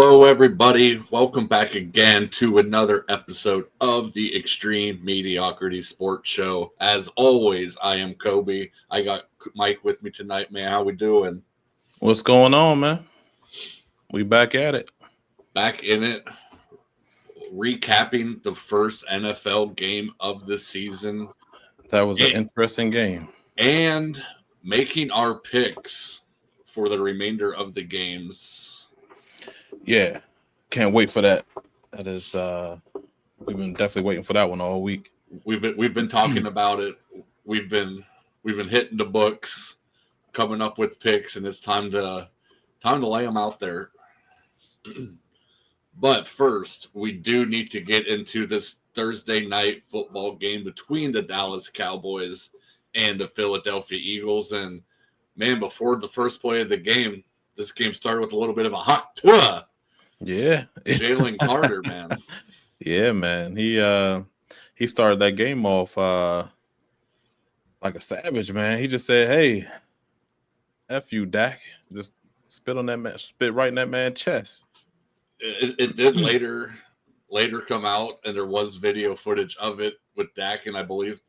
Hello, everybody. Welcome back again to another episode of the Extreme Mediocrity Sports Show. As always, I am Koby. I got Mike with me tonight, man. How we doing? What's going on, man? We back at it. Back in it, recapping the first NFL game of the season That was an and, interesting game. and making our picks for the remainder of the games. Yeah, can't wait for that. That is, we've been definitely waiting for that one all week. We've been talking about it. We've been hitting the books, coming up with picks, and it's time to lay them out there. But first, we do need to get into this Thursday night football game between the Dallas Cowboys and the Philadelphia Eagles. And man, before the first play of the game, this game started with a little bit of a hot Tuah. Yeah, Jalen Carter, man. Yeah, man. He started that game off like a savage, man. He just said, "Hey, f you, Dak." Just spit on that man, spit right in that man's chest. It did later come out, and there was video footage of it with Dak, and I believe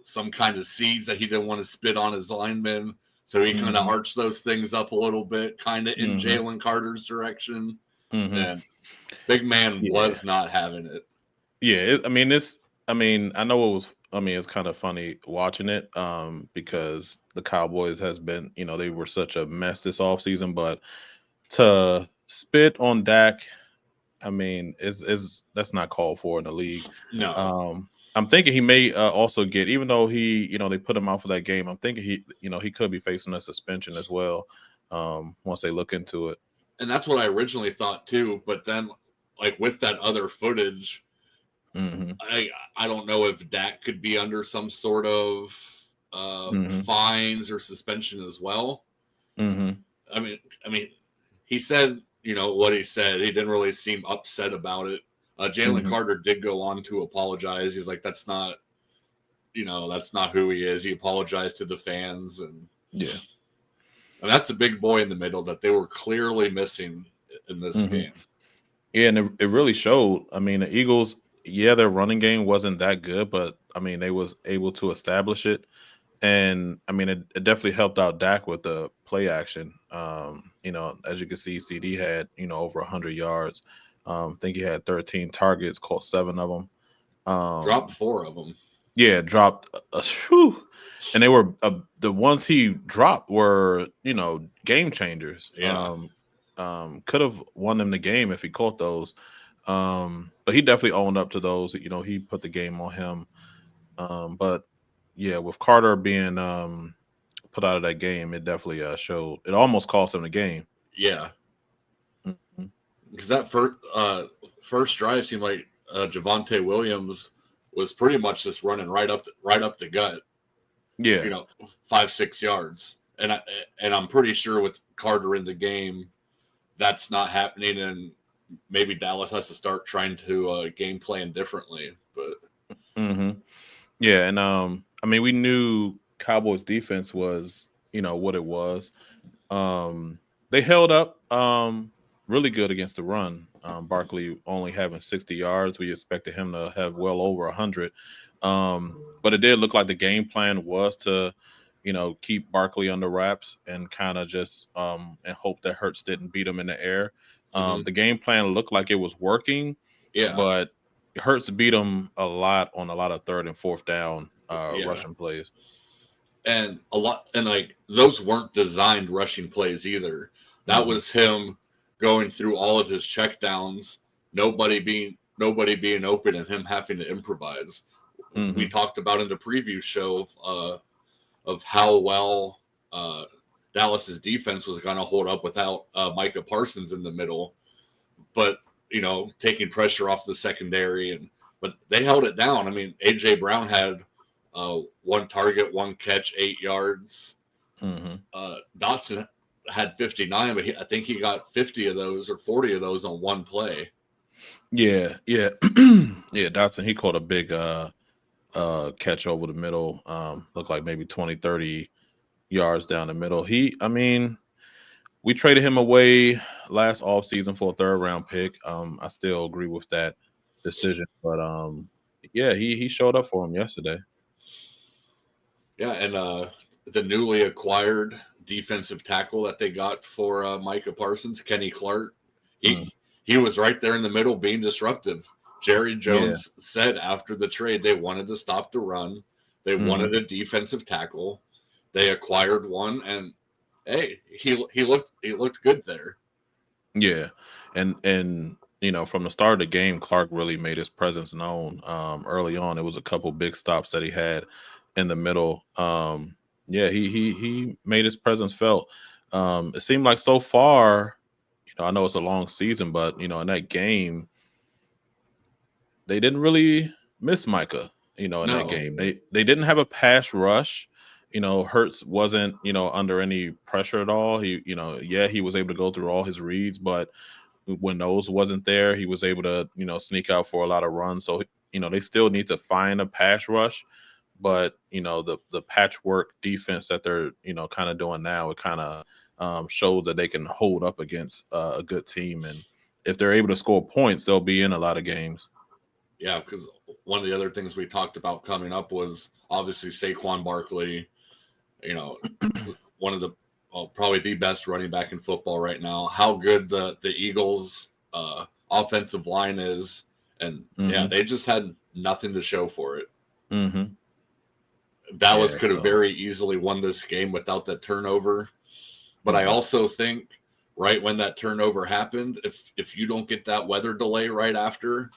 some kind of seeds that he didn't want to spit on his linemen, so he kind of arched those things up a little bit, kind of in Jalen Carter's direction, and big man was not having it. Yeah, I know it was. It's kind of funny watching it because the Cowboys has been, they were such a mess this offseason, but to spit on Dak, is that's not called for in the league. No. I'm thinking he may also get, even though he, they put him out for that game. I'm thinking he could be facing a suspension as well once they look into it. And that's what I originally thought too. But then, like with that other footage, I don't know if Dak could be under some sort of fines or suspension as well. I mean, he said, what he said. He didn't really seem upset about it. Jalen Carter did go on to apologize. He's like, that's not who he is. He apologized to the fans, and that's a big boy in the middle that they were clearly missing in this game. Yeah, and it really showed. The Eagles, their running game wasn't that good, but they was able to establish it. And it definitely helped out Dak with the play action. As you can see, CD had over 100 yards. I think he had 13 targets, caught 7 of them. Dropped 4 of them. Yeah, dropped. And they were the ones he dropped were game changers. Yeah. Could have won them the game if he caught those. But he definitely owned up to those. He put the game on him. But yeah, with Carter being put out of that game, it definitely showed. It almost cost him the game. Yeah, because that first drive seemed like Javonte Williams was pretty much just running right up the gut. Yeah, 5-6 yards, and I'm pretty sure with Carter in the game, that's not happening, and maybe Dallas has to start trying to game plan differently. But yeah, and we knew Cowboys defense was, what it was. They held up really good against the run. Barkley only having 60 yards. We expected him to have well over 100. But it did look like the game plan was to, keep Barkley under wraps and kind of just and hope that Hurts didn't beat him in the air. The game plan looked like it was working. Yeah. But Hurts beat him a lot on a lot of 3rd and 4th down rushing plays. And like those weren't designed rushing plays either. That was him going through all of his checkdowns, nobody being open, and him having to improvise. We talked about in the preview show of how well Dallas's defense was going to hold up without Micah Parsons in the middle, but taking pressure off the secondary, but they held it down. AJ Brown had 1 target, 1 catch, 8 yards. Dotson had 59, but I think he got 50 of those or 40 of those on 1 play. Yeah. Yeah, Dotson, he caught a big catch over the middle. Looked like maybe 20, 30 yards down the middle. we traded him away last offseason for a 3rd-round pick. I still agree with that decision, but yeah, he showed up for him yesterday. Yeah, and the newly acquired defensive tackle that they got for Micah Parsons, Kenny Clark, he was right there in the middle being disruptive. Jerry Jones said after the trade they wanted to stop the run. They wanted a defensive tackle. They acquired one, and hey, he looked good there. Yeah, and from the start of the game, Clark really made his presence known. Early on, it was a couple big stops that he had in the middle. Yeah, he made his presence felt. It seemed like so far, I know it's a long season, but in that game, they didn't really miss Micah. In that game, they didn't have a pass rush. Hurts wasn't under any pressure at all. He was able to go through all his reads, but when those wasn't there, he was able to sneak out for a lot of runs. So they still need to find a pass rush, but the patchwork defense that they're kind of doing now, it kind of shows that they can hold up against a good team, and if they're able to score points, they'll be in a lot of games. Yeah, because one of the other things we talked about coming up was obviously Saquon Barkley, one of the probably the best running back in football right now. How good the Eagles offensive line is, and yeah, they just had nothing to show for it. Dallas could have very easily won this game without that turnover, but I also think right when that turnover happened, if you don't get that weather delay right after,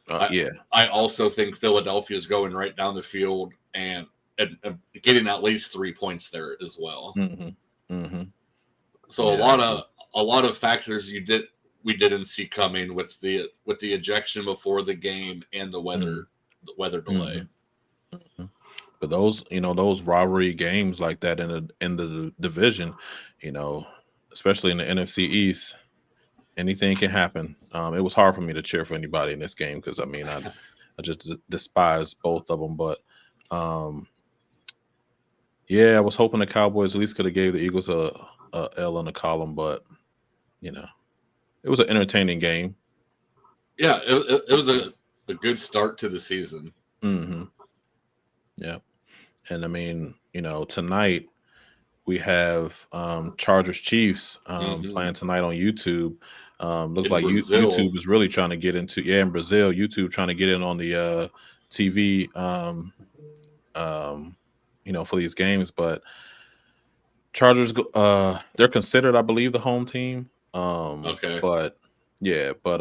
I also think Philadelphia is going right down the field and getting at least 3 points there as well. So a lot of factors we didn't see coming with the ejection before the game and the weather delay. But those rivalry games like that in the division, especially in the NFC East, anything can happen. It was hard for me to cheer for anybody in this game because I just despise both of them. But yeah, I was hoping the Cowboys at least could have gave the Eagles a L in the column, but it was an entertaining game. Yeah, it was a good start to the season. Yeah, and tonight we have Chargers Chiefs playing tonight on YouTube. Looks like YouTube is really trying to get into in Brazil. YouTube trying to get in on the TV, for these games. But Chargers, they're considered, I believe, the home team. Okay, but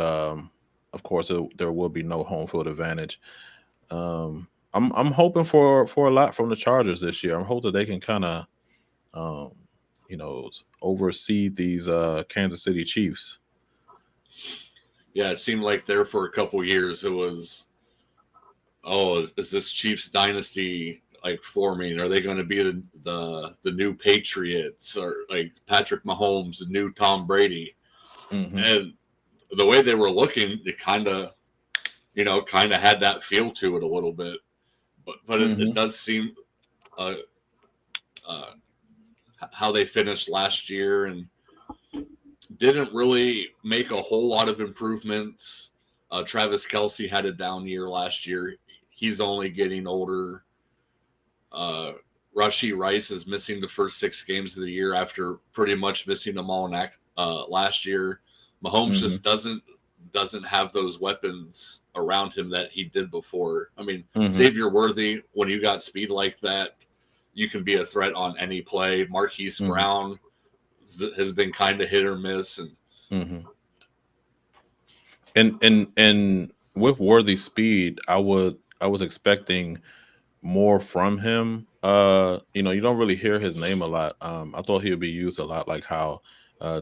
of course there will be no home field advantage. I'm hoping for a lot from the Chargers this year. I'm hoping they can kind of oversee these Kansas City Chiefs. Yeah, it seemed like there for a couple years it was, is this Chiefs dynasty like forming? Are they going to be the new Patriots or like Patrick Mahomes, the new Tom Brady? And the way they were looking, it kind of had that feel to it a little bit. But it does seem how they finished last year and didn't really make a whole lot of improvements. Travis Kelce had a down year last year. He's only getting older. Rashee Rice is missing the first 6 games of the year after pretty much missing them all last year. Mahomes just doesn't have those weapons around him that he did before. I mean, Xavier Worthy, when you got speed like that, you can be a threat on any play. Marquise Brown has been kind of hit or miss, and with Worthy's speed, I was expecting more from him. You don't really hear his name a lot. I thought he would be used a lot like how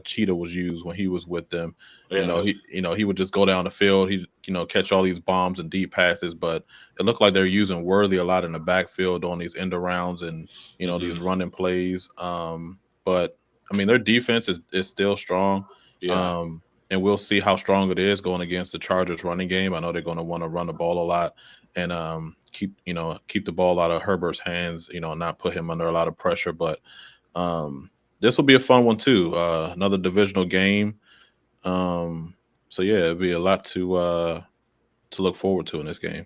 Cheetah was used when he was with them. Yeah. He would just go down the field. He catch all these bombs and deep passes, but it looked like they're using Worthy a lot in the backfield on these end arounds and these running plays. But their defense is still strong. Yeah. And we'll see how strong it is going against the Chargers running game. I know they're going to want to run the ball a lot and keep the ball out of Herbert's hands, not put him under a lot of pressure. But this will be a fun one too. Another divisional game. So yeah, it'll be a lot to look forward to in this game.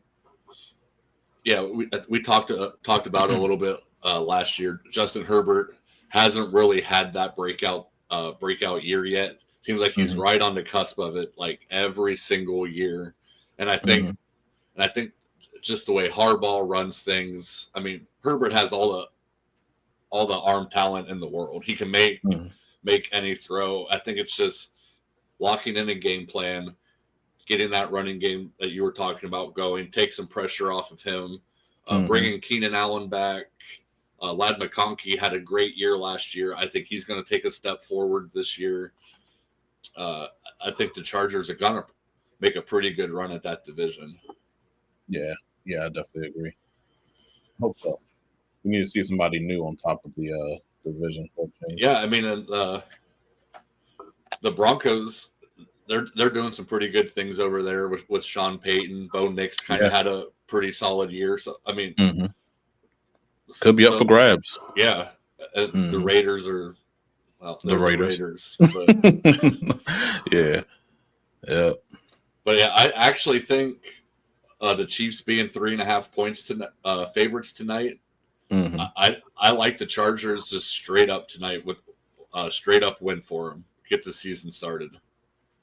Yeah, we talked about it a little bit last year. Justin Herbert hasn't really had that breakout year yet. Seems like he's right on the cusp of it, like every single year. And I think just the way Harbaugh runs things. I mean, Herbert has all the arm talent in the world. He can make any throw. I think it's just locking in a game plan, getting that running game that you were talking about going, take some pressure off of him, bringing Keenan Allen back. Lad McConkey had a great year last year. I think he's going to take a step forward this year. I think the Chargers are going to make a pretty good run at that division. Yeah, I definitely agree. Hope so. We need to see somebody new on top of the division. Yeah, I mean, the Broncos, they're doing some pretty good things over there with Sean Payton. Bo Nix kind of had a pretty solid year. So I mean, could be up for grabs. Yeah, the Raiders are the Raiders. But, yeah. But yeah, I actually think the Chiefs being 3.5 points favorites tonight. I like the Chargers just straight up tonight with straight up win for them. Get the season started.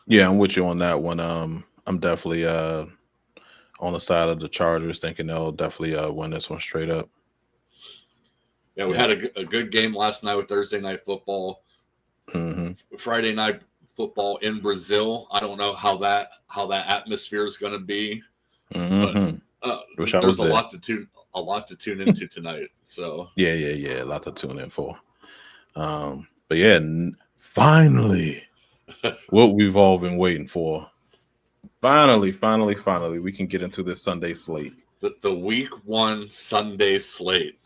Yeah, I'm with you on that one. I'm definitely on the side of the Chargers, thinking they'll definitely win this one straight up. Yeah, we had a good game last night with Thursday Night Football. Friday Night Football in Brazil. I don't know how that atmosphere is going to be. But there's a lot to tune into tonight. So yeah, a lot to tune in for. But yeah, finally, what we've all been waiting for. Finally, we can get into this Sunday slate. The Week 1 Sunday slate.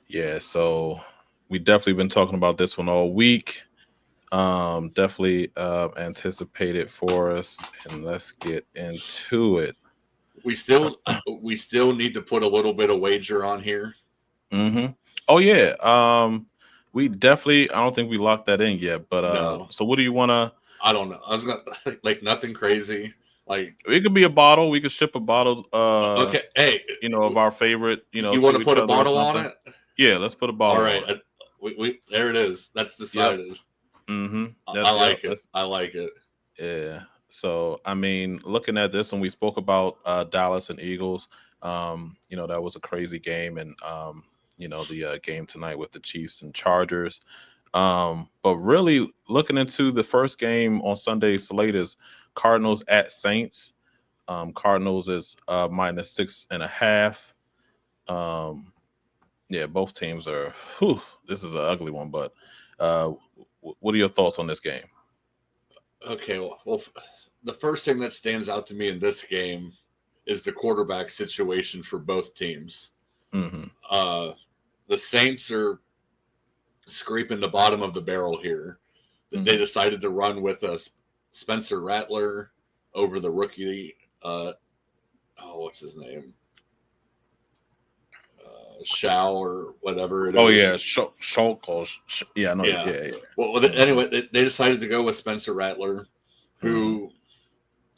Yeah, so we definitely been talking about this one all week. Definitely anticipate it for us, and let's get into it. We still need to put a little bit of wager on here. Oh yeah. We definitely. I don't think we locked that in yet. But no. So what do you want to? I don't know. I was gonna like nothing crazy. Like it could be a bottle. We could ship a bottle. Okay. Hey. Of our favorite. You want to put a bottle on it? Yeah, let's put a bottle. All right. On it. We there it is. That's decided. Yep. I like it. I like it. Yeah. So I mean, looking at this, when we spoke about Dallas and Eagles, that was a crazy game, and the game tonight with the Chiefs and Chargers. But really looking into the first game on Sunday slate is Cardinals at Saints. Cardinals is -6.5. Yeah, both teams are. This is an ugly one, but what are your thoughts on this game? Okay, well, the first thing that stands out to me in this game is the quarterback situation for both teams. The Saints are scraping the bottom of the barrel here. They decided to run with Spencer Rattler over the rookie. What's his name? Shao or whatever it is. Oh yeah, Shulk. Yeah, no, yeah. Well, anyway, they decided to go with Spencer Rattler, who,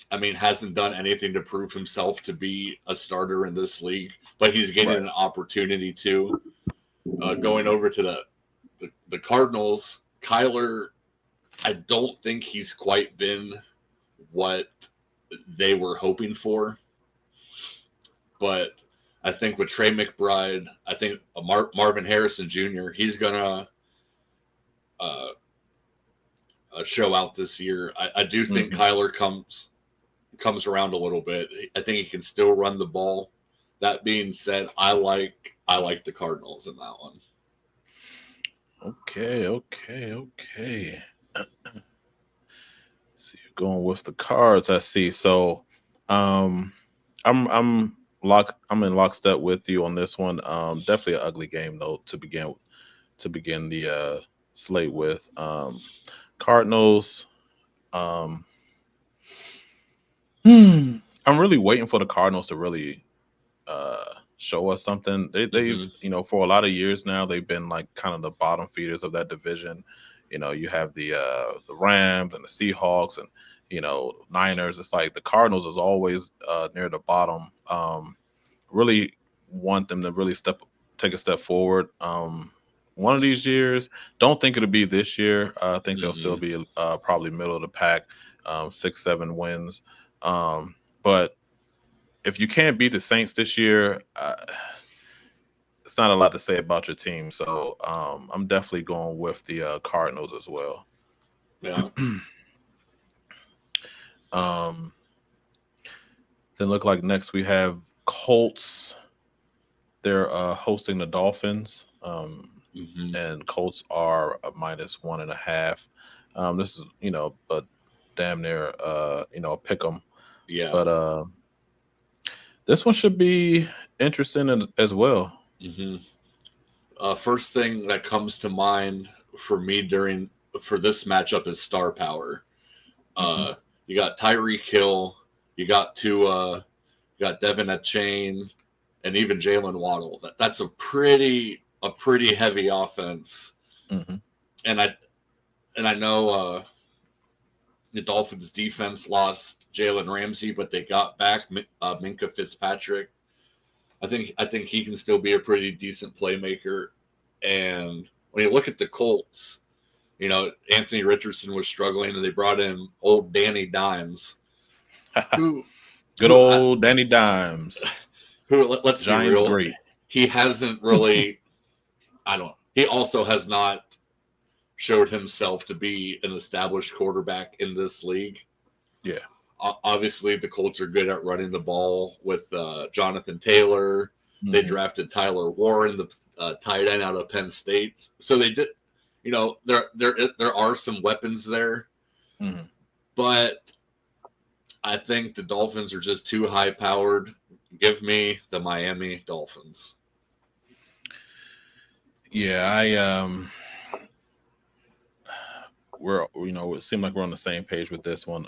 I mean, hasn't done anything to prove himself to be a starter in this league, but he's getting an opportunity to. Going over to the Cardinals, Kyler, I don't think he's quite been what they were hoping for, but I think with Trey McBride, I think Marvin Harrison Jr., he's going to show out this year. I do think Kyler comes around a little bit. I think he can still run the ball. That being said, I like the Cardinals in that one. Okay. So you're going with the Cards, I see. So I'm in lockstep with you on this one. Definitely an ugly game though to begin the slate with. Cardinals. I'm really waiting for the Cardinals to really show us something. They've for a lot of years now, they've been like kind of the bottom feeders of that division. You have the Rams and the Seahawks and Niners. It's like the Cardinals is always near the bottom. Really want them to really take a step forward. One of these years, don't think it'll be this year. I think they'll still be probably middle of the pack, 6-7 wins. But if you can't beat the Saints this year, it's not a lot to say about your team. So I'm definitely going with the Cardinals as well. Yeah. Then look like next we have Colts. They're hosting the Dolphins, and Colts are a -1.5. This is but damn near a pick 'em. Yeah. But this one should be interesting as well. First thing that comes to mind for me for this matchup is star power. You got Tyreek Hill, you got Tuah, you got Devin Achane, and even Jalen Waddle. That's a pretty heavy offense. And I know the Dolphins defense lost Jalen Ramsey, but they got back Minkah Fitzpatrick. I think he can still be a pretty decent playmaker. And when you look at the Colts, Anthony Richardson was struggling, and they brought in old Danny Dimes. Good old Danny Dimes. Who, let's Giants be real, great. He hasn't really. He also has not showed himself to be an established quarterback in this league. Yeah. Obviously, the Colts are good at running the ball with Jonathan Taylor. They drafted Tyler Warren, the tight end out of Penn State. So they did. There are some weapons there, but I think the Dolphins are just too high powered. Give me the Miami Dolphins. Yeah, it seemed like we're on the same page with this one.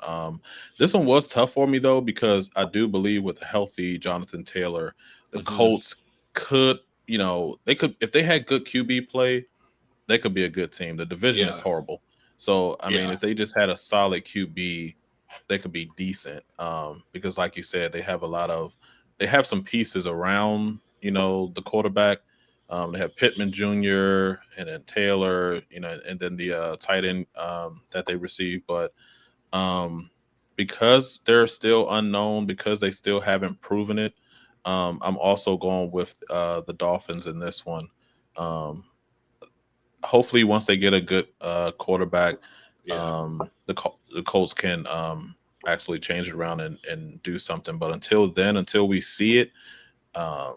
This one was tough for me though, because I do believe with a healthy Jonathan Taylor, the Colts could, they could, if they had good QB play, they could be a good team. The division is horrible. So, I mean, if they just had a solid QB, they could be decent. Because like you said, they have some pieces around, the quarterback. They have Pittman Jr. and then Taylor, and then the tight end that they received. But because they're still unknown, because they still haven't proven it, I'm also going with the Dolphins in this one. Hopefully, once they get a good quarterback, the Colts can actually change it around and do something. But until we see it, I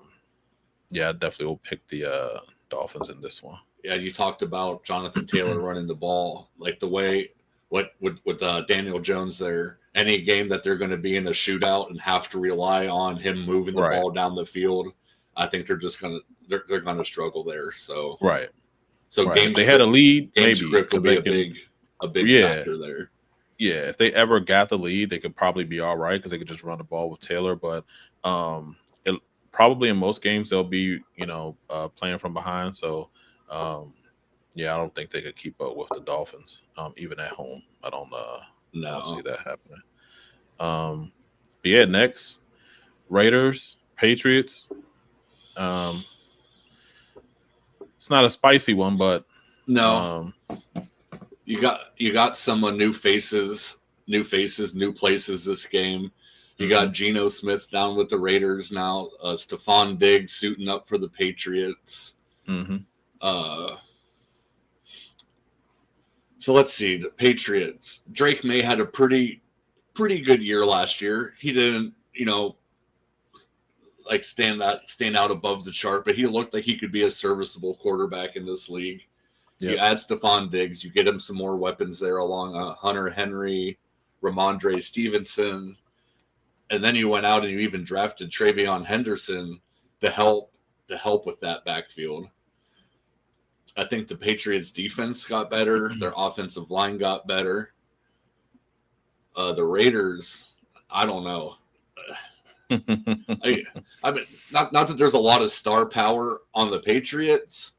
definitely will pick the Dolphins in this one. Yeah, you talked about Jonathan Taylor running the ball, like the way with Daniel Jones there. Any game that they're going to be in a shootout and have to rely on him moving the ball down the field, I think they're just they're going to struggle there. So So if they had a lead, maybe script will be a big factor there. Yeah, if they ever got the lead, they could probably be all right because they could just run the ball with Taylor. But probably in most games they'll be, playing from behind. So, I don't think they could keep up with the Dolphins, even at home. I don't see that happening. But next, Raiders, Patriots. It's not a spicy one, but no. You got some new faces, new places this game. You got Geno Smith down with the Raiders now. Stephon Diggs suiting up for the Patriots. So let's see. The Patriots. Drake May had a pretty good year last year. He didn't, stand out above the chart, but he looked like he could be a serviceable quarterback in this league. Yep. You add Stephon Diggs, you get him some more weapons there along Hunter Henry, Ramondre Stevenson. And then you went out and you even drafted Travion Henderson to help with that backfield. I think the Patriots defense got better. Their offensive line got better. The Raiders, I don't know. I mean, not that there's a lot of star power on the Patriots,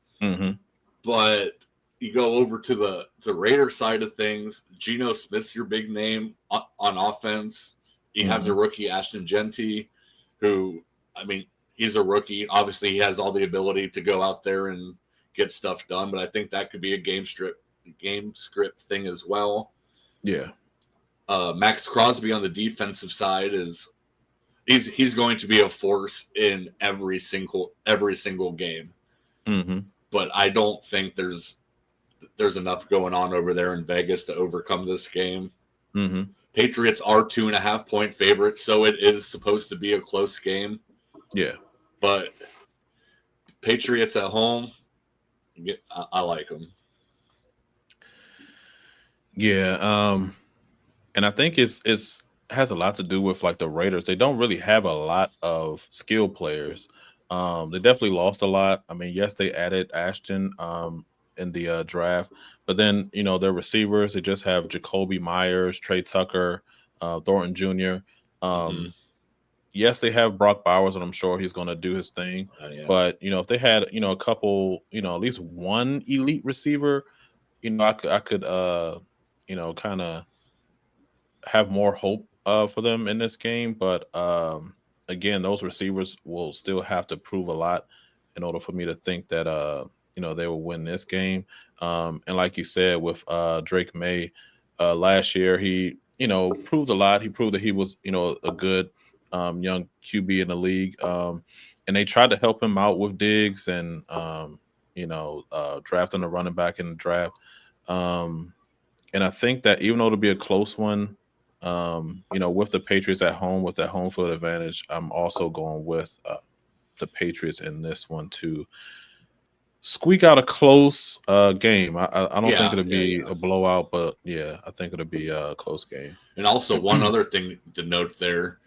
but you go over to the Raider side of things. Geno Smith's your big name on offense. You have the rookie Ashton Genty, who, I mean, he's a rookie. Obviously, he has all the ability to go out there and get stuff done, but I think that could be a game script thing as well. Yeah. Max Crosby on the defensive side he's going to be a force in every single game. But I don't think there's enough going on over there in Vegas to overcome this game. Patriots are 2.5-point favorites, so it is supposed to be a close game. Yeah. But Patriots at home, I like them. Yeah. And I think it's has a lot to do with like the Raiders. They don't really have a lot of skill players. They definitely lost a lot. I mean, yes, they added Ashton in the draft, but then their receivers, they just have Jacoby Myers, Trey Tucker, Thornton Jr. Yes, they have Brock Bowers, and I'm sure he's going to do his thing. But if they had a couple, at least one elite receiver, I could kind of have more hope for them in this game. But again, those receivers will still have to prove a lot in order for me to think that they will win this game. And like you said, with Drake May last year, he proved a lot. He proved that he was a good young QB in the league. And they tried to help him out with Diggs and drafting a running back in the draft. And I think that even though it'll be a close one, with the Patriots at home, with that home field advantage, I'm also going with the Patriots in this one to squeak out a close game. I don't think it'll be a blowout, but I think it'll be a close game. And also one other thing to note there,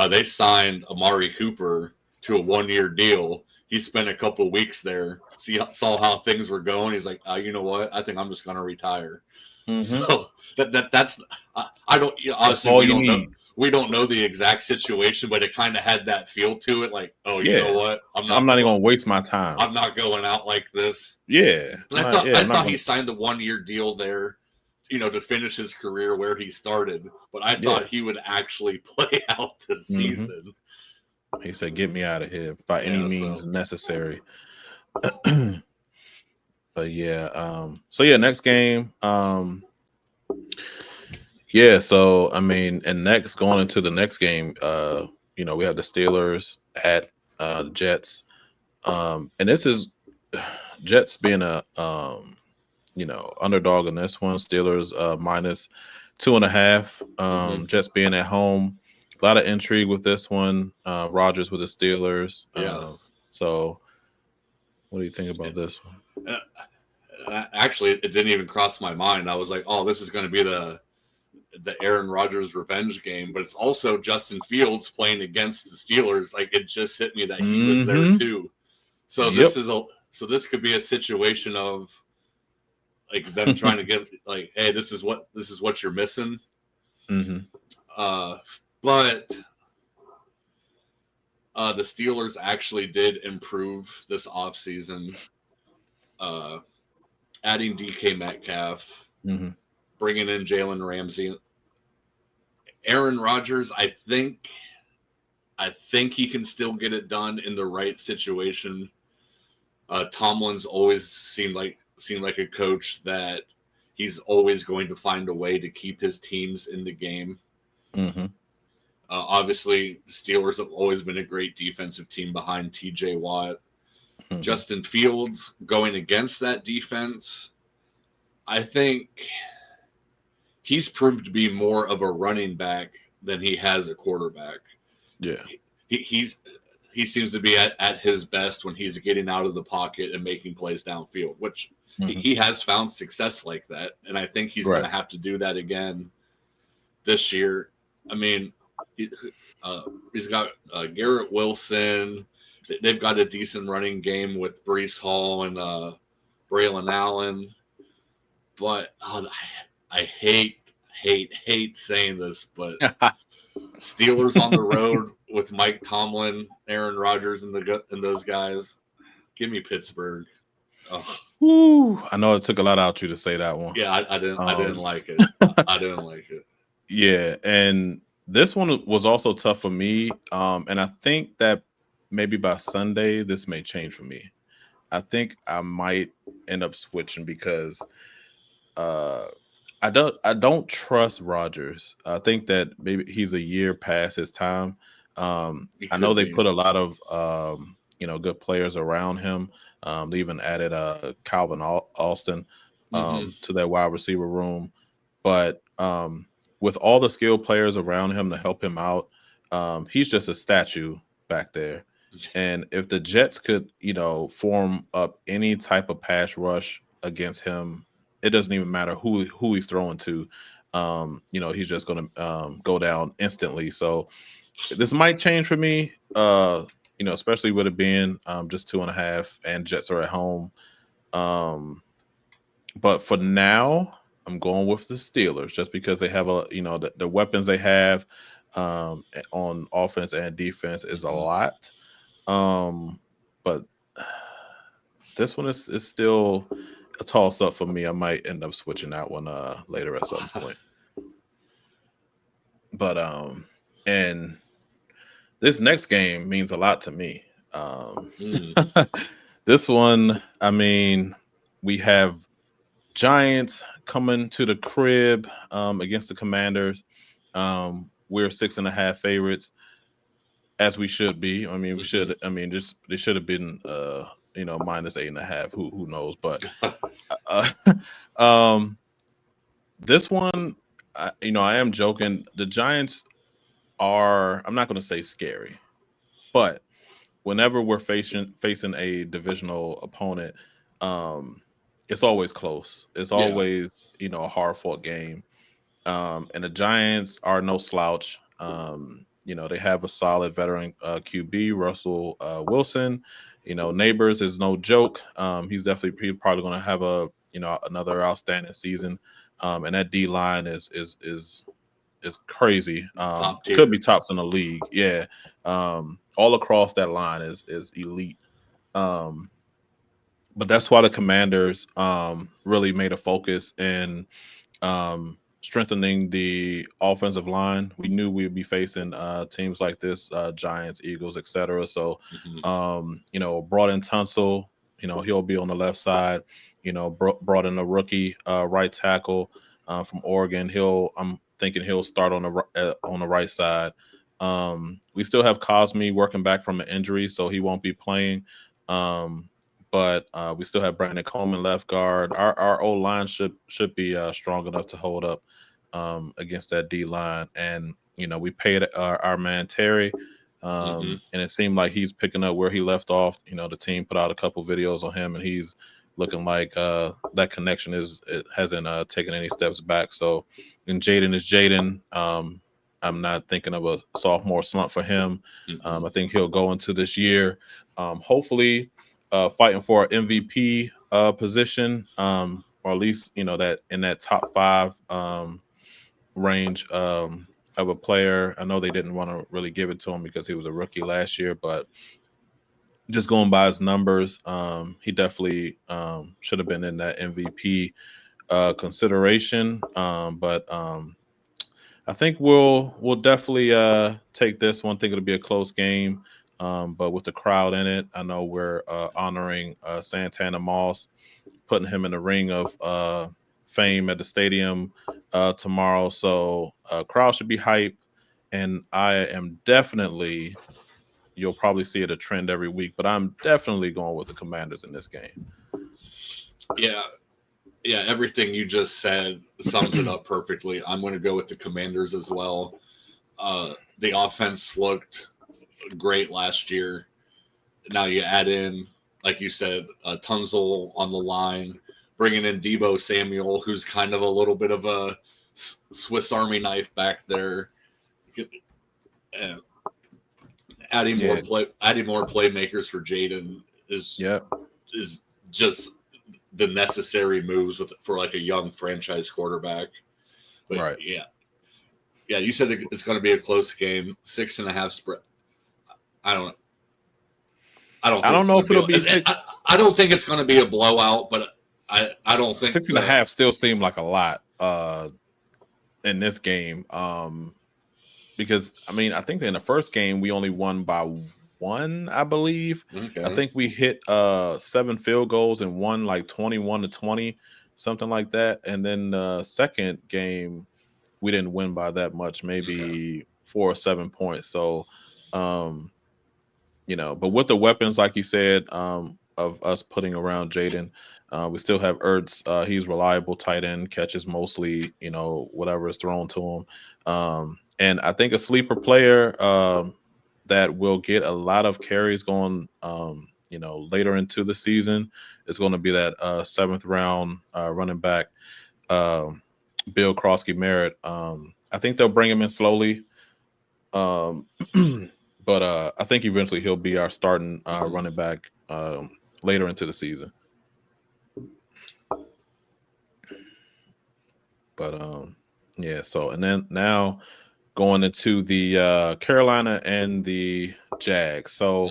they signed Amari Cooper to a 1-year deal. He spent a couple of weeks there, saw how things were going. He's like, you know what? I think I'm just going to retire. So that's I don't obviously we don't know the exact situation, but it kind of had that feel to it. Like, you know what? I'm not even going to waste my time. I'm not going out like this. Yeah, I thought he signed the 1-year deal there, to finish his career where he started. But I thought he would actually play out the season. He said, "Get me out of here by any means necessary." But next game. So I mean, and next going into the next game, we have the Steelers at the Jets. And this is Jets being a underdog in this one. Steelers minus 2.5. Jets being at home. A lot of intrigue with this one. Rodgers with the Steelers. So what do you think about this one? Actually, it didn't even cross my mind. I was like, oh, this is going to be the Aaron Rodgers revenge game, but it's also Justin Fields playing against the Steelers. Like, it just hit me that he was there too. So this could be a situation of like them trying to get like, hey, this is what you're missing. But the Steelers actually did improve this offseason. Adding DK Metcalf, bringing in Jalen Ramsey, Aaron Rodgers. I think he can still get it done in the right situation. Tomlin's always seemed like a coach that he's always going to find a way to keep his teams in the game. Obviously, the Steelers have always been a great defensive team behind TJ Watt. Justin Fields going against that defense, I think he's proved to be more of a running back than he has a quarterback. Yeah. He seems to be at his best when he's getting out of the pocket and making plays downfield, which he has found success like that. And I think he's going to have to do that again this year. I mean, he's got Garrett Wilson. They've got a decent running game with Breece Hall and Braylon Allen. But I hate saying this, but Steelers on the road with Mike Tomlin, Aaron Rodgers, and those guys, give me Pittsburgh. Oh. Woo. I know it took a lot out of you to say that one. Yeah, I didn't like it. I didn't like it. Yeah, and this one was also tough for me. And I think that maybe by Sunday this may change for me. I think I might end up switching because I don't trust Rodgers. I think that maybe he's a year past his time. I know they put a lot of good players around him. They even added Calvin Austin to that wide receiver room, but with all the skilled players around him to help him out, he's just a statue back there. And if the Jets could, form up any type of pass rush against him, it doesn't even matter who he's throwing to. He's just going to go down instantly. So this might change for me. Especially with it being just 2.5 and Jets are at home. But for now, I'm going with the Steelers just because they have the weapons they have on offense and defense is a lot. But this one is still a toss up for me. I might end up switching that one later at some point. But and this next game means a lot to me. This one, I mean, we have Giants coming to the crib against the Commanders. We're 6.5 favorites, as we should be. I mean, we should. I mean, they should have been, minus 8.5. Who knows? But this one, I am joking. The Giants are. I'm not going to say scary, but whenever we're facing a divisional opponent, it's always close. It's always, a hard-fought game. And the Giants are no slouch. They have a solid veteran QB, Russell Wilson. Neighbors is no joke. He's probably going to have another outstanding season. And that D line is crazy. Could be tops in the league. Yeah. All across that line is elite. But that's why the Commanders really made a focus in strengthening the offensive line. We knew we would be facing teams like this, Giants, Eagles, etc. So, brought in Tunsil. He'll be on the left side. Brought in a rookie right tackle from Oregon. I'm thinking he'll start on the right side. We still have Cosme working back from an injury, so he won't be playing. But we still have Brandon Coleman left guard. Our O line should be strong enough to hold up against that D line. And we paid our man Terry, and it seemed like he's picking up where he left off. The team put out a couple videos on him, and he's looking like that connection hasn't taken any steps back. So, and Jaden is Jaden. I'm not thinking of a sophomore slump for him. I think he'll go into this year, hopefully. Fighting for an MVP position, or at least that in that top 5 range of a player. I know they didn't want to really give it to him because he was a rookie last year, but just going by his numbers, he definitely should have been in that MVP consideration. But I think we'll definitely take this one. I think it'll be a close game. But with the crowd in it, I know we're honoring Santana Moss, putting him in the ring of fame at the stadium tomorrow. So crowd should be hype. And I am definitely, you'll probably see it a trend every week, but I'm definitely going with the Commanders in this game. Yeah, everything you just said sums it up perfectly. I'm going to go with the Commanders as well. The offense looked great last year. Now you add in, like you said, Tunsil on the line, bringing in Deebo Samuel, who's kind of a little bit of a Swiss Army knife back there. Adding more playmakers for Jaden is just the necessary moves for like a young franchise quarterback. But right. Yeah, you said it's going to be a close game, 6.5 spread. I don't. I don't I think don't it's know going to if be. it'll be six. I don't think it's going to be a blowout, but I don't think 6.5 still seem like a lot in this game. Because I mean, I think in the first game we only won by one, I believe. Okay. I think we hit 7 field goals and won like 21-20, something like that. And then the second game we didn't win by that much, maybe 4 or 7 points. So but with the weapons, like you said, of us putting around Jaden, we still have Ertz. He's reliable tight end, catches mostly, whatever is thrown to him. And I think a sleeper player that will get a lot of carries going, later into the season is going to be that 7th round running back, Bill Krosky Merritt. I think they'll bring him in slowly. But I think eventually he'll be our starting running back later into the season. But yeah. So and then now going into the Carolina and the Jags. So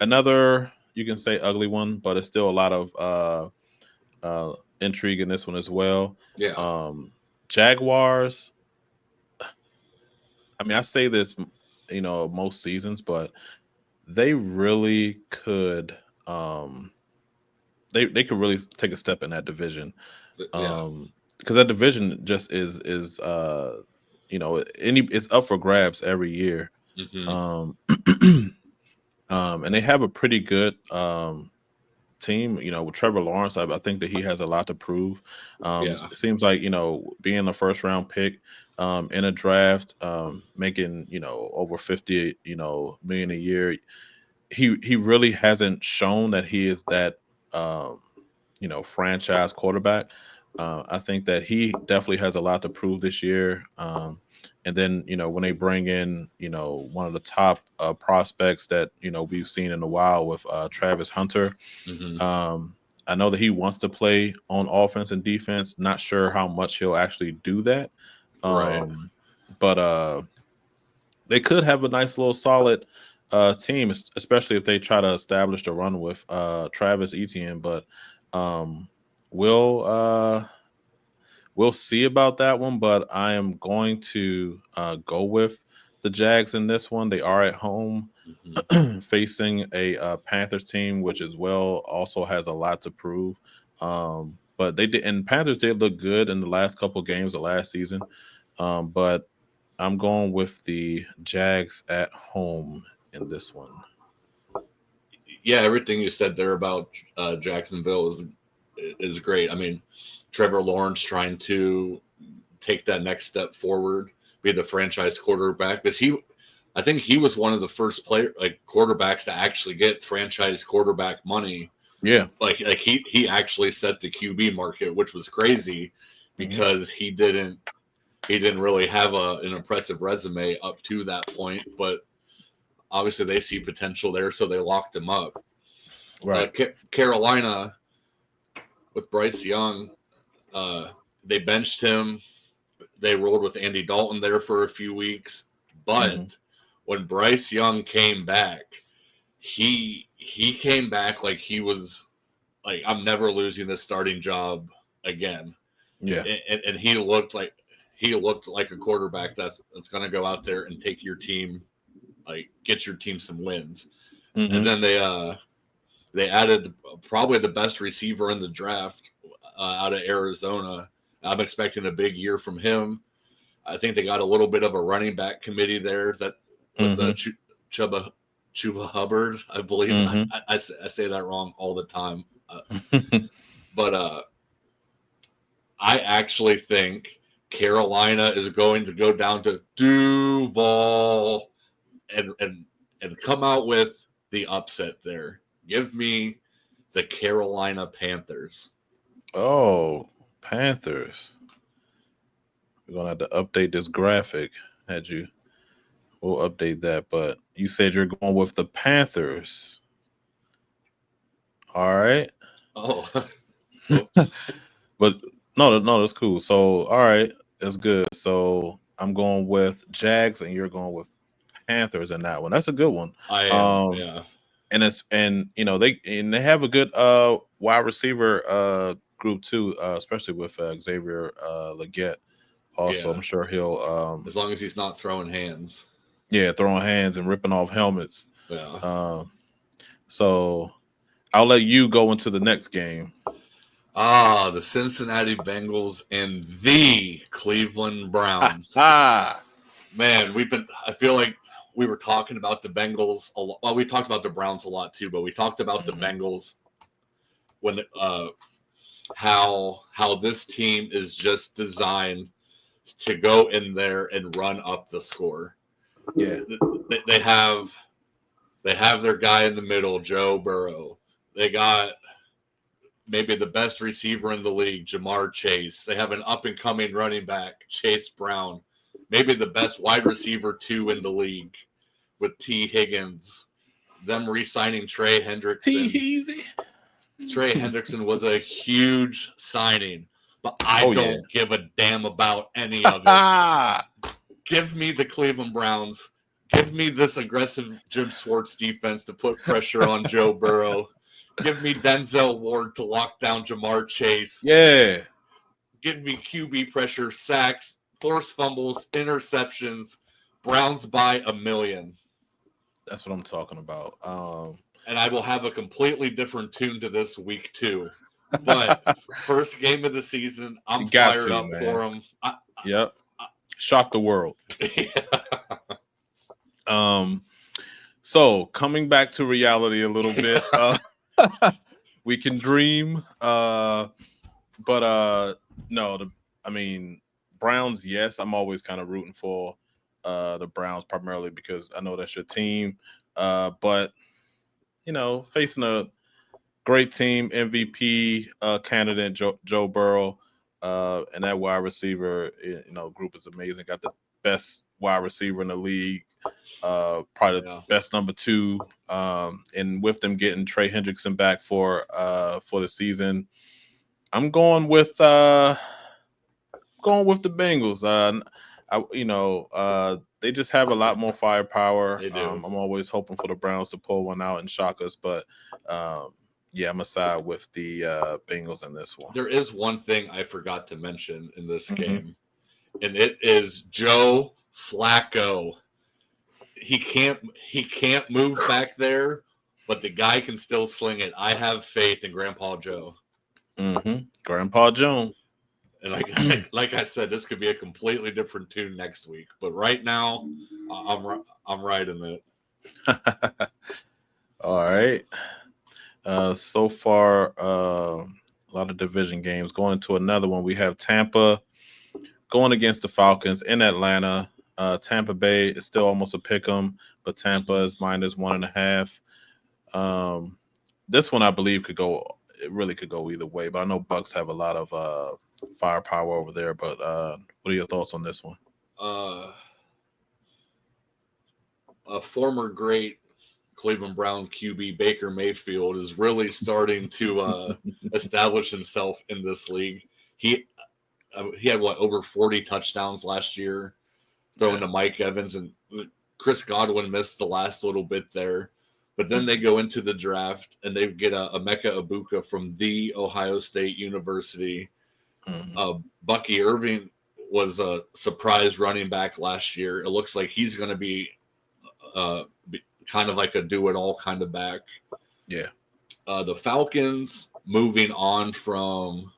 another, you can say, ugly one, but it's still a lot of intrigue in this one as well. Yeah. Jaguars. I mean, I say this, most seasons, but they really could. They could really take a step in that division. Yeah. Because that division just is it's up for grabs every year. Mm-hmm. And they have a pretty good team, with Trevor Lawrence. I think that he has a lot to prove. Yeah. It seems like, being a first round pick in a draft, making, over 50, million a year. He really hasn't shown that he is that franchise quarterback. I think that he definitely has a lot to prove this year. And then, when they bring in, one of the top prospects that, we've seen in a while with Travis Hunter. Mm-hmm. I know that he wants to play on offense and defense. Not sure how much he'll actually do that. Right. But they could have a nice little solid team, especially if they try to establish the run with Travis Etienne. But we'll see about that one. But I am going to go with the Jags in this one. They are at home facing a Panthers team, which as well also has a lot to prove. But they did, and Panthers did look good in the last couple of games of last season. But I'm going with the Jags at home in this one. Yeah, everything you said there about Jacksonville is great. I mean, Trevor Lawrence trying to take that next step forward, be the franchise quarterback, because I think he was one of the first quarterbacks to actually get franchise quarterback money. Yeah, Like he actually set the QB market, which was crazy because he didn't really have an impressive resume up to that point, but obviously they see potential there, so they locked him up. right. Carolina with Bryce Young, they benched him. They rolled with Andy Dalton there for a few weeks, but when Bryce Young came back, he came back like he was like, I'm never losing this starting job again. Yeah, And he looked like a quarterback that's going to go out there and take your team, like get your team some wins. And then they added probably the best receiver in the draft out of Arizona. I'm expecting a big year from him. I think they got a little bit of a running back committee there that with Chuba Hubbard, I believe. I say that wrong all the time. But I actually think Carolina is going to go down to Duval and come out with the upset there. Give me the Carolina Panthers. Oh, Panthers. We're gonna have to update this graphic. We'll update that. But you said you're going with the Panthers. All right. Oh, But no, that's cool. So all right, that's good. So I'm going with Jags, and you're going with Panthers in that one. That's a good one. I am, yeah. And they have a good wide receiver group too, especially with Xavier Legette. Also, Yeah. I'm sure he'll As long as he's not throwing hands. yeah, throwing hands and ripping off helmets. Yeah. So I'll let you go into the next game. The Cincinnati Bengals and the Cleveland Browns. Man, I feel like we were talking about the Bengals a lot. Well, we talked about the Browns a lot too, but we talked about the Bengals when how this team is just designed to go in there and run up the score. Yeah. They have their guy in the middle, Joe Burrow. They got maybe the best receiver in the league, Jamar Chase. They have an up-and-coming running back, Chase Brown. Maybe the best wide receiver, 2 in the league with T. Higgins. Them re-signing Trey Hendrickson. Trey Hendrickson was a huge signing, but I don't give a damn about any of it. Give me the Cleveland Browns. Give me this aggressive Jim Schwartz defense to put pressure on Joe Burrow. Give me Denzel Ward to lock down Jamar Chase. Yeah. Give me QB pressure, sacks, forced fumbles, interceptions. Browns by 1,000,000. That's what I'm talking about. And I will have a completely different tune to this week too. But first game of the season, I'm fired up for them. Yep. Shock the world. So coming back to reality a little bit. We can dream, but no. Browns. Yes, I'm always kind of rooting for the Browns primarily because I know that's your team. But facing a great team, MVP candidate Joe Burrow, and that wide receiver group is amazing. Got the best wide receiver in the league. Probably the best number 2, and with them getting Trey Hendrickson back for the season, I'm going with the Bengals. They just have a lot more firepower. They do. I'm always hoping for the Browns to pull one out and shock us, but I'm gonna side with the Bengals in this one. There is one thing I forgot to mention in this game, and it is Joe Flacco. He can't move back there, but the guy can still sling it. I have faith in Grandpa Joe. Grandpa Joe. And like I said, this could be a completely different tune next week. But right now, I'm riding it. All right. So far, a lot of division games. Going into another one, we have Tampa going against the Falcons in Atlanta. Tampa Bay is still almost a pick 'em, but Tampa is -1.5. This one I believe it really could go either way, but I know Bucks have a lot of firepower over there. But what are your thoughts on this one? A former great Cleveland Brown QB Baker Mayfield is really starting to establish himself in this league. He had over 40 touchdowns last year, throwing to Mike Evans, and Chris Godwin missed the last little bit there. But then they go into the draft and they get a Emeka Egbuka from the Ohio State University. Bucky Irving was a surprise running back last year. It looks like he's going to be kind of like a do-it-all kind of back. Yeah. The Falcons moving on from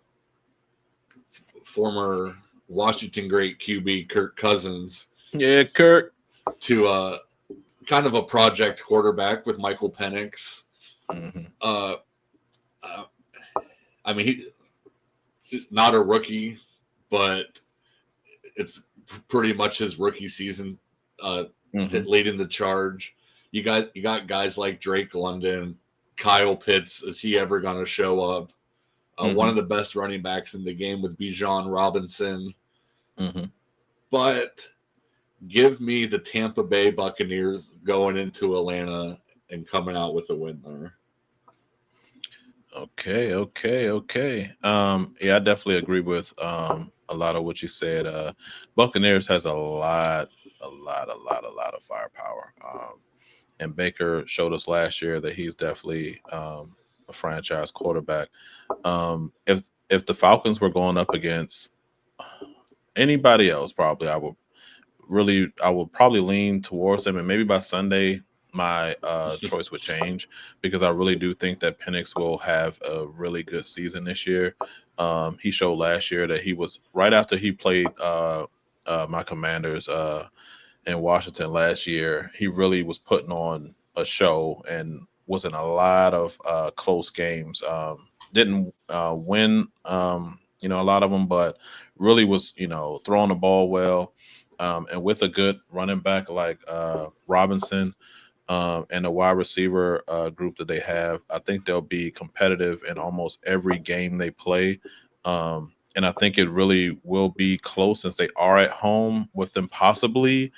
former Washington great QB Kirk Cousins. Yeah, Kirk. To kind of a project quarterback with Michael Penix. He's not a rookie, but it's pretty much his rookie season leading the charge. You got guys like Drake London, Kyle Pitts. Is he ever going to show up? One of the best running backs in the game with Bijan Robinson. But give me the Tampa Bay Buccaneers going into Atlanta and coming out with a win there. Okay. I definitely agree with a lot of what you said. Buccaneers has a lot a lot of firepower. And Baker showed us last year that he's definitely a franchise quarterback. If the Falcons were going up against anybody else, probably I would probably lean towards them, and maybe by Sunday my choice would change because I really do think that Penix will have a really good season this year. He showed last year that he was right after he played my Commanders in Washington last year. He really was putting on a show and was in a lot of close games. Didn't win, a lot of them, but really was, throwing the ball well. And with a good running back like Robinson and the wide receiver group that they have, I think they'll be competitive in almost every game they play. And I think it really will be close since they are at home with them possibly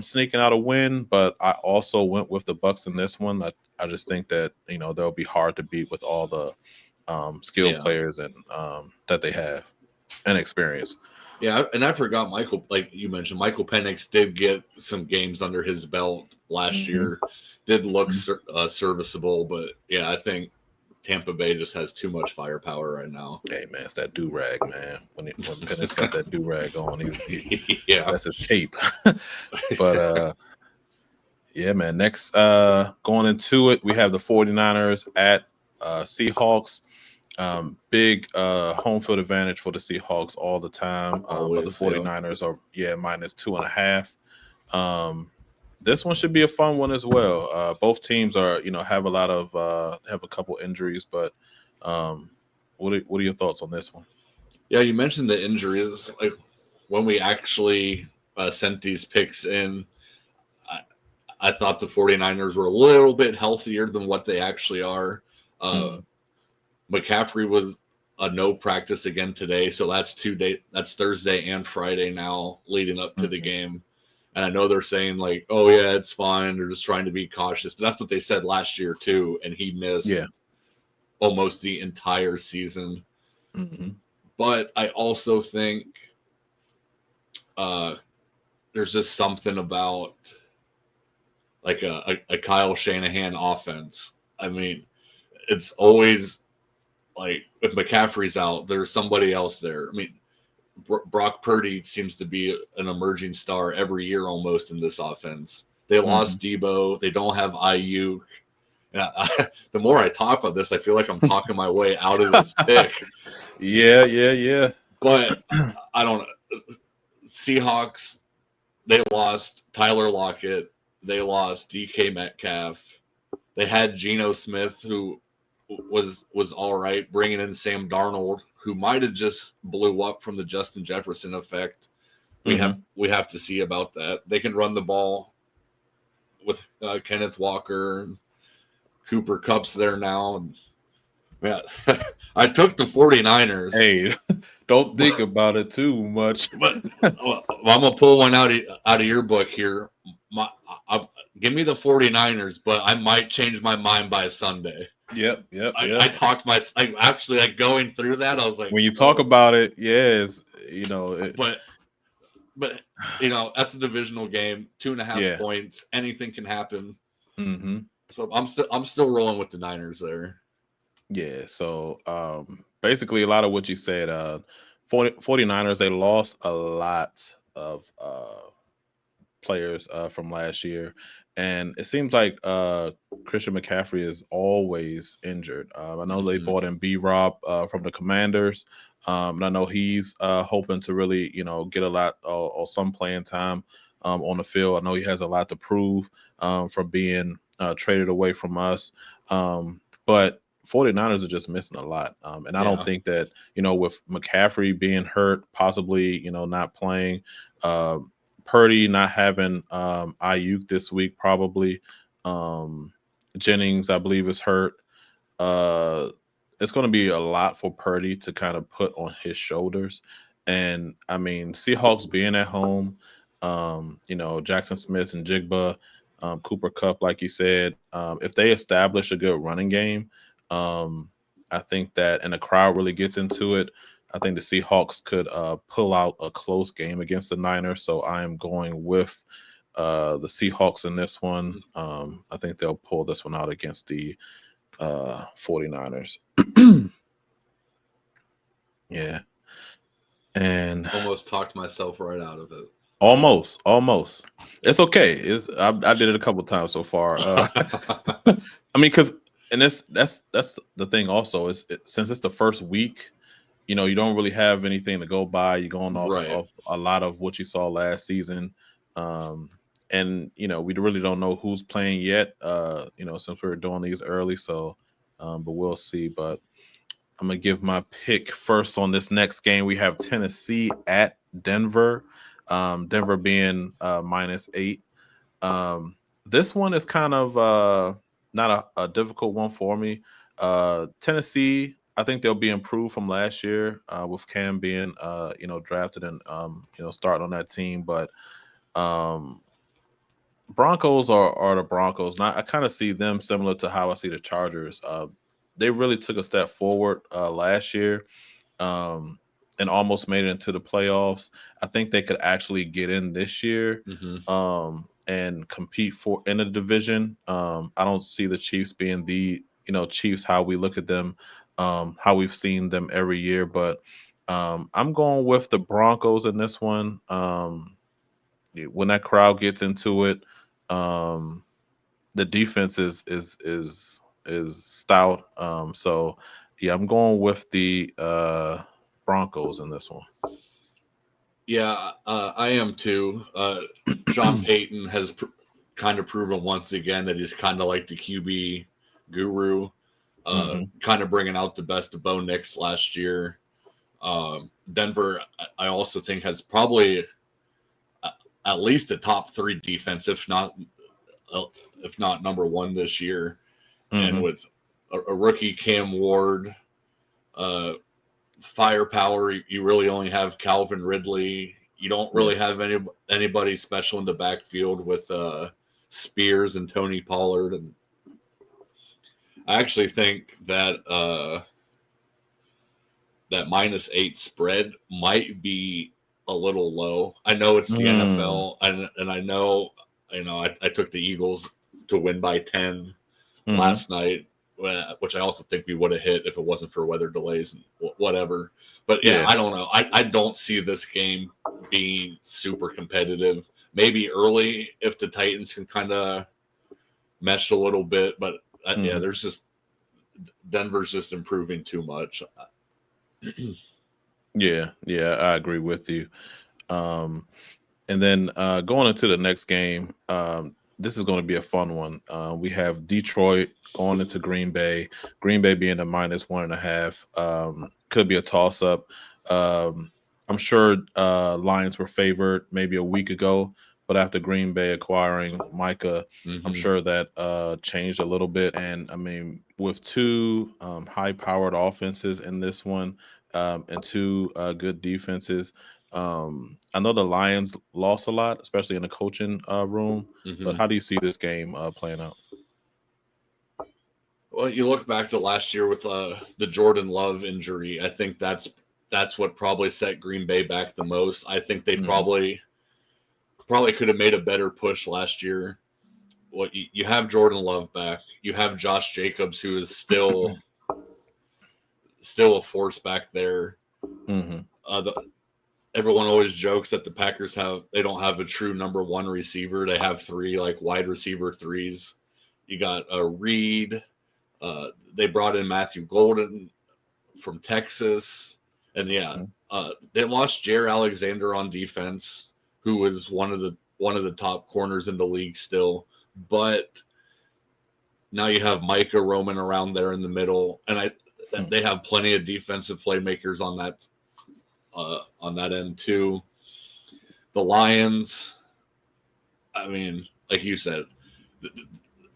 sneaking out a win. But I also went with the Bucks in this one. I just think that, they'll be hard to beat with all the skilled players and that they have and experience. Yeah, and I forgot Michael, like you mentioned, Michael Penix did get some games under his belt last year. Did look serviceable, but yeah, I think Tampa Bay just has too much firepower right now. Hey man, it's that do rag, man. When Penix got that do rag on, he yeah, that's his cape. But yeah, man. Next, going into it, we have the 49ers at Seahawks. Big home field advantage for the Seahawks all the time. But the 49ers are minus 2.5. This one should be a fun one as well. Both teams are, have a lot of have a couple injuries, but what are your thoughts on this one? Yeah, you mentioned the injuries. Like when we actually sent these picks in, I thought the 49ers were a little bit healthier than what they actually are. McCaffrey was a no practice again today, so that's that's Thursday and Friday now leading up to the game. And I know they're saying like, oh yeah, it's fine, they're just trying to be cautious, but that's what they said last year too, and he missed almost the entire season. But I also think there's just something about like a Kyle Shanahan offense. I mean, it's always like if McCaffrey's out, there's somebody else there. I mean, Brock Purdy seems to be an emerging star every year almost in this offense. They lost Debo. They don't have Ayuk. And the more I talk about this, I feel like I'm talking my way out of this pick. Yeah. But I don't know. Seahawks, they lost Tyler Lockett. They lost DK Metcalf. They had Geno Smith, who was all right, bringing in Sam Darnold, who might have just blew up from the Justin Jefferson effect. We have to see about that. They can run the ball with Kenneth Walker, Cooper Kupp's there now. And, man, I took the 49ers. Hey, don't think about it too much. But I'm gonna pull one out of your book here. Give me the 49ers, but I might change my mind by Sunday. Yep. I talked actually like going through that. I was like, when you talk about it, yes, but that's a divisional game, 2.5 points. Anything can happen. So I'm still rolling with the Niners there. Yeah. So basically, a lot of what you said. 49ers, they lost a lot of players from last year. And it seems like Christian McCaffrey is always injured. I know they bought in B-Rob from the Commanders. And I know he's hoping to really, get a lot or some playing time on the field. I know he has a lot to prove from being traded away from us. But 49ers are just missing a lot. And I don't think that, with McCaffrey being hurt, possibly, not playing, Purdy not having Ayuk this week, probably. Jennings, I believe, is hurt. It's going to be a lot for Purdy to kind of put on his shoulders. And, I mean, Seahawks being at home, Jackson Smith and Jigba, Cooper Kupp, like you said, if they establish a good running game, I think that, and the crowd really gets into it, I think the Seahawks could pull out a close game against the Niners. So I am going with the Seahawks in this one. I think they'll pull this one out against the 49ers. Yeah. And almost talked myself right out of it. almost. It's okay. I did it a couple times so far. I mean, because and that's the thing. Also, since it's the first week, you don't really have anything to go by. You're going Right. off a lot of what you saw last season, and we really don't know who's playing yet. Since we're doing these early, so but we'll see. But I'm gonna give my pick first on this next game. We have Tennessee at Denver. Denver being -8. This one is kind of not a difficult one for me. Tennessee, I think they'll be improved from last year with Cam being drafted and starting on that team. But Broncos are the Broncos. Now I kind of see them similar to how I see the Chargers. They really took a step forward last year and almost made it into the playoffs. I think they could actually get in this year and compete in the division. I don't see the Chiefs being the Chiefs how we look at them, how we've seen them every year. But I'm going with the Broncos in this one. When that crowd gets into it, the defense is stout. So yeah, I'm going with the Broncos in this one. Yeah, I am too. Sean Payton has kind of proven once again that he's kind of like the QB guru, kind of bringing out the best of Bo Nix last year. Denver, I also think, has probably at least a top 3 defense, if not number 1 this year. And with a rookie Cam Ward, firepower, you really only have Calvin Ridley. You don't really have anybody special in the backfield with Spears and Tony Pollard. And I actually think that that -8 spread might be a little low. I know it's the NFL, and I know I took the Eagles to win by 10 last night, which I also think we would have hit if it wasn't for weather delays and whatever. But yeah, I don't know. I don't see this game being super competitive. Maybe early if the Titans can kind of mesh a little bit, but yeah, there's just Denver's just improving too much. Yeah, I agree with you. And then going into the next game, this is going to be a fun one. We have Detroit going into Green Bay. Green Bay being a -1.5. Could be a toss-up. I'm sure Lions were favored maybe a week ago, but after Green Bay acquiring Micah, I'm sure that changed a little bit. And I mean, with 2 high-powered offenses in this one and 2 good defenses, I know the Lions lost a lot, especially in the coaching room. But how do you see this game playing out? Well, you look back to last year with the Jordan Love injury. I think that's what probably set Green Bay back the most. I think they probably could have made a better push last year. Well, you have Jordan Love back. You have Josh Jacobs, who is still a force back there. Everyone always jokes that the Packers they don't have a true number 1 receiver. They have 3 like wide receiver 3s. You got Reed. They brought in Matthew Golden from Texas, and they lost Jair Alexander on defense, who was one of the top corners in the league still. But now you have Micah roaming around there in the middle, and they have plenty of defensive playmakers on that end too. The Lions, I mean, like you said,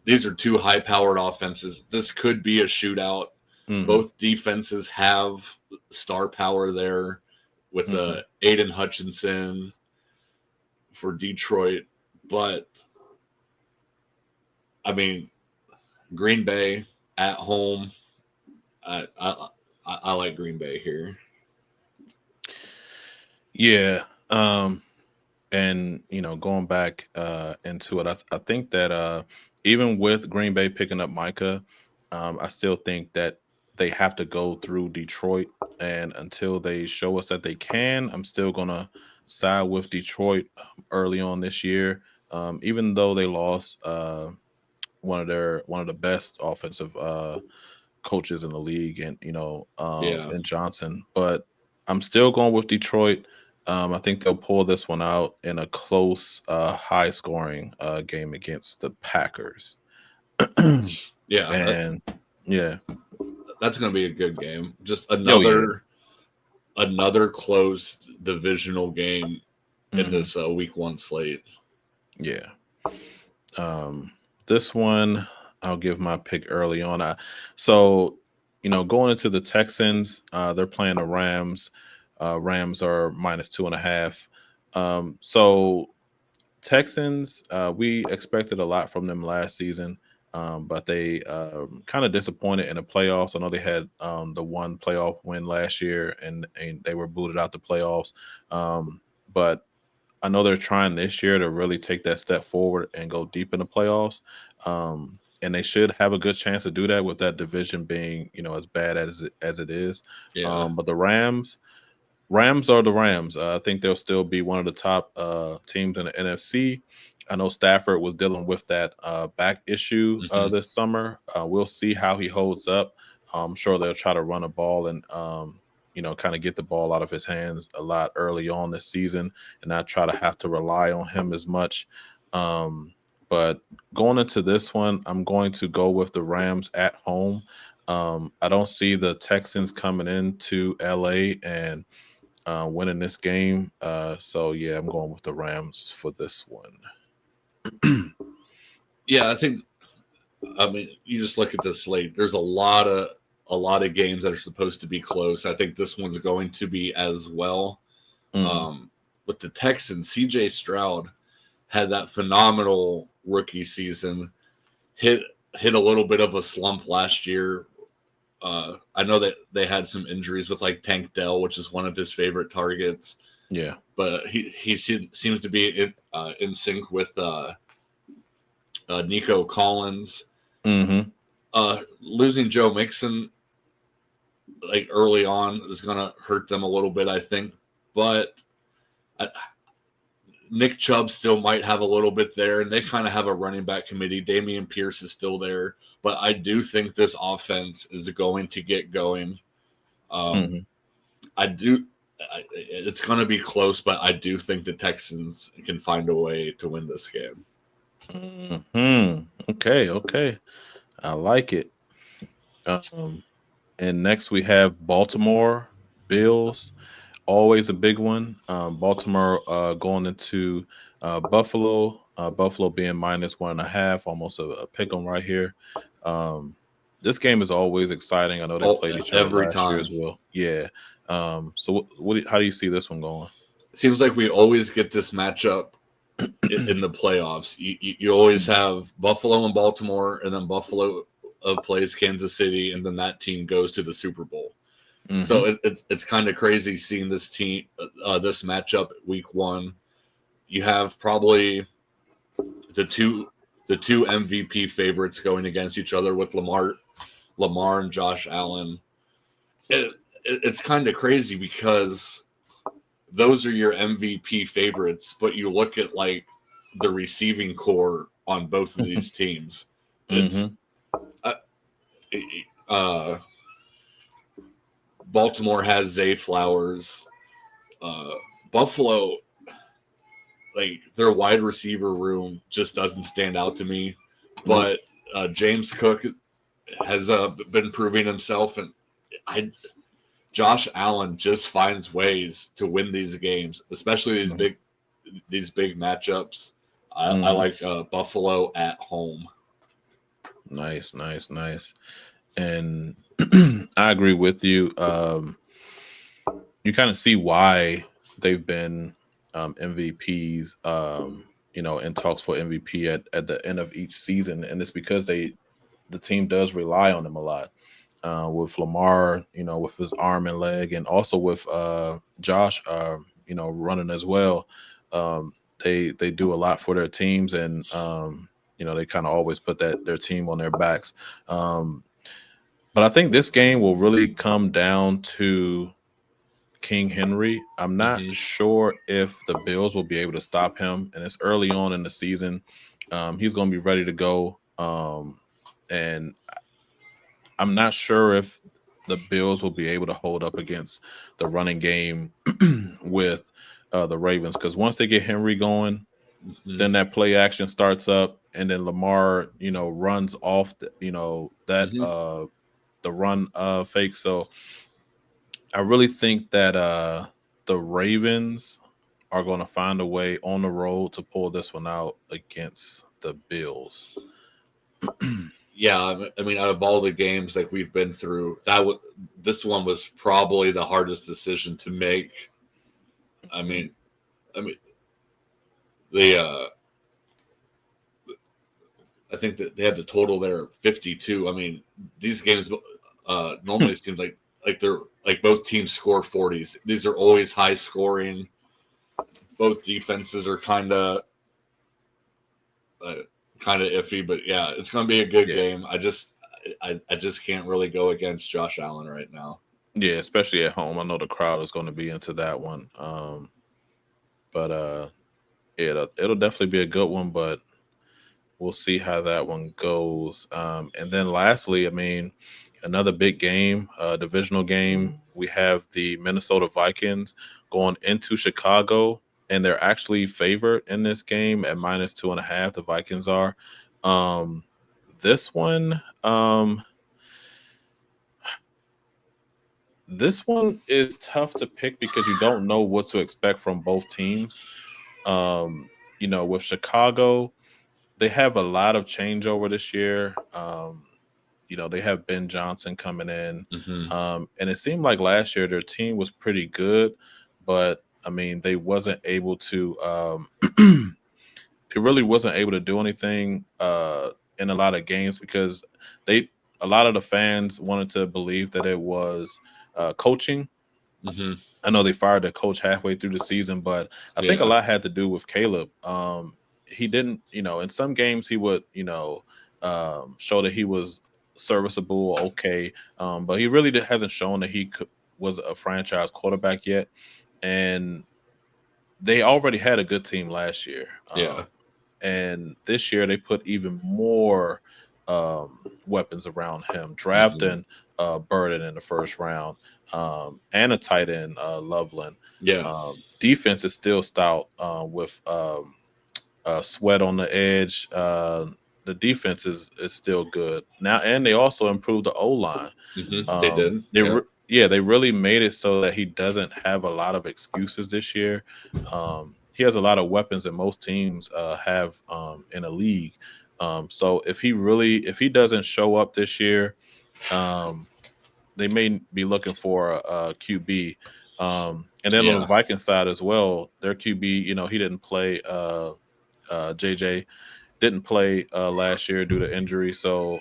these are 2 high-powered offenses. This could be a shootout. Both defenses have star power there with Aiden Hutchinson for Detroit. But, I mean, Green Bay at home, I like Green Bay here. Yeah. And going back into it, I think that even with Green Bay picking up Micah, I still think that they have to go through Detroit, and until they show us that they can, I'm still gonna side with Detroit early on this year. Even though they lost one of the best offensive coaches in the league, and Yeah. and Johnson, but I'm still going with Detroit. I think they'll pull this one out in a close, high scoring game against the Packers. Yeah. And yeah, That's going to be a good game. Just oh yeah, another close divisional game in hmm this week 1 slate. yeah. Um, this one I'll give my pick early on. So going into the Texans, they're playing the Rams. Rams are -2.5. So Texans, we expected a lot from them last season, but they kind of disappointed in the playoffs. I know they had the one playoff win last year, and they were booted out the playoffs. But I know they're trying this year to really take that step forward and go deep in the playoffs. And they should have a good chance to do that with that division being, as bad as it is. Yeah. But the Rams are the Rams. I think they'll still be one of the top teams in the NFC. I know Stafford was dealing with that back issue Hmm. this summer. We'll see how he holds up. I'm sure they'll try to run a ball and kind of get the ball out of his hands a lot early on this season, and not try to have to rely on him as much. But going into this one, I'm going to go with the Rams at home. I don't see the Texans coming into LA and winning this game. So yeah, I'm going with the Rams for this one. Yeah, I mean, you just look at the slate. There's a lot of games that are supposed to be close. I think this one's going to be as well. Mm, Um, with the Texans, CJ Stroud had that phenomenal rookie season. Hit hit a little bit of a slump last year. I know that they had some injuries with like Tank Dell, which is one of his favorite targets, yeah. but he seems to be in sync with Nico Collins. Hmm. Losing Joe Mixon like early on is going to hurt them a little bit, I think. But I, Nick Chubb still might have a little bit there, and they kind of have a running back committee. Damian Pierce is still there, but I do think this offense is going to get going. Um, Hmm. I do. It's going to be close, but I do think the Texans can find a way to win this game. Hmm. Okay. Okay. I like it. Um, and next we have Baltimore Bills. Always a big one. Baltimore going into Buffalo. Buffalo being -1.5, almost a pick 'em right here. Um, this game is always exciting. I know they Oh, played each other every last year as time. well. Yeah. So how do you see this one going? It seems like we always get this matchup in the playoffs. You always have Buffalo and Baltimore, and then Buffalo plays Kansas City, and then that team goes to the Super Bowl. So Mm-hmm. it's kind of crazy seeing this matchup week 1. You have probably the two MVP favorites going against each other with Lamar and Josh Allen. It's kind of crazy because those are your MVP favorites, but you look at like the receiving core on both of these teams. It's Mm-hmm. uh, uh, Baltimore has Zay Flowers. Uh, Buffalo, like their wide receiver room just doesn't stand out to me. Nope. But James Cook has been proving himself, and I Josh Allen just finds ways to win these games, especially these big matchups. I Mm-hmm. like Buffalo at home. Nice, nice, nice. And I agree with you. You kind of see why they've been MVPs, in talks for MVP at the end of each season, and it's because the team does rely on them a lot. With Lamar, with his arm and leg, and also with Josh. running as well. They do a lot for their teams, and they kind of always put their team on their backs. But I think this game will really come down to King Henry. I'm not Mm-hmm. sure if the Bills will be able to stop him, and it's early on in the season. He's going to be ready to go, and I'm not sure if the Bills will be able to hold up against the running game with the Ravens, because once they get Henry going, Mm-hmm. then that play action starts up, and then Lamar, runs off, that Mm-hmm. the run fake. So I really think that the Ravens are going to find a way on the road to pull this one out against the Bills. Yeah, I mean, out of all the games like we've been through, this one was probably the hardest decision to make. I mean, the I think that they had the total there 52. I mean, these games normally seem like they're like both teams score 40s. These are always high scoring. Both defenses are uh, kind of iffy, but yeah, it's going to be a good game. I just can't really go against Josh Allen right now. Yeah, especially at home. I know the crowd is going to be into that one. But it'll definitely be a good one, but we'll see how that one goes. And then lastly, I mean, another big game, divisional game. We have the Minnesota Vikings going into Chicago, and they're actually favored in this game at -2.5. The Vikings are. This one, this one is tough to pick because you don't know what to expect from both teams. With Chicago, they have a lot of changeover this year. They have Ben Johnson coming in. Mm-hmm. And it seemed like last year their team was pretty good, but I mean, they wasn't able to they really wasn't able to do anything in a lot of games because a lot of the fans wanted to believe that it was coaching. Mm-hmm. I know they fired the coach halfway through the season, but I think a lot had to do with Caleb. He didn't, in some games he would, show that he was serviceable, okay, but he really hasn't shown that was a franchise quarterback yet. And they already had a good team last year. And this year they put even more weapons around him, drafting Burden in the first round, and a tight end, Loveland. Yeah. Defense is still stout with Sweat on the edge. The defense is still good now, and they also improved the O line. Mm-hmm. They did. They really made it so that he doesn't have a lot of excuses this year. He has a lot of weapons that most teams have in a league. So if he doesn't show up this year, they may be looking for a QB. And then on the Viking side as well, their QB, he didn't play. JJ didn't play last year due to injury, so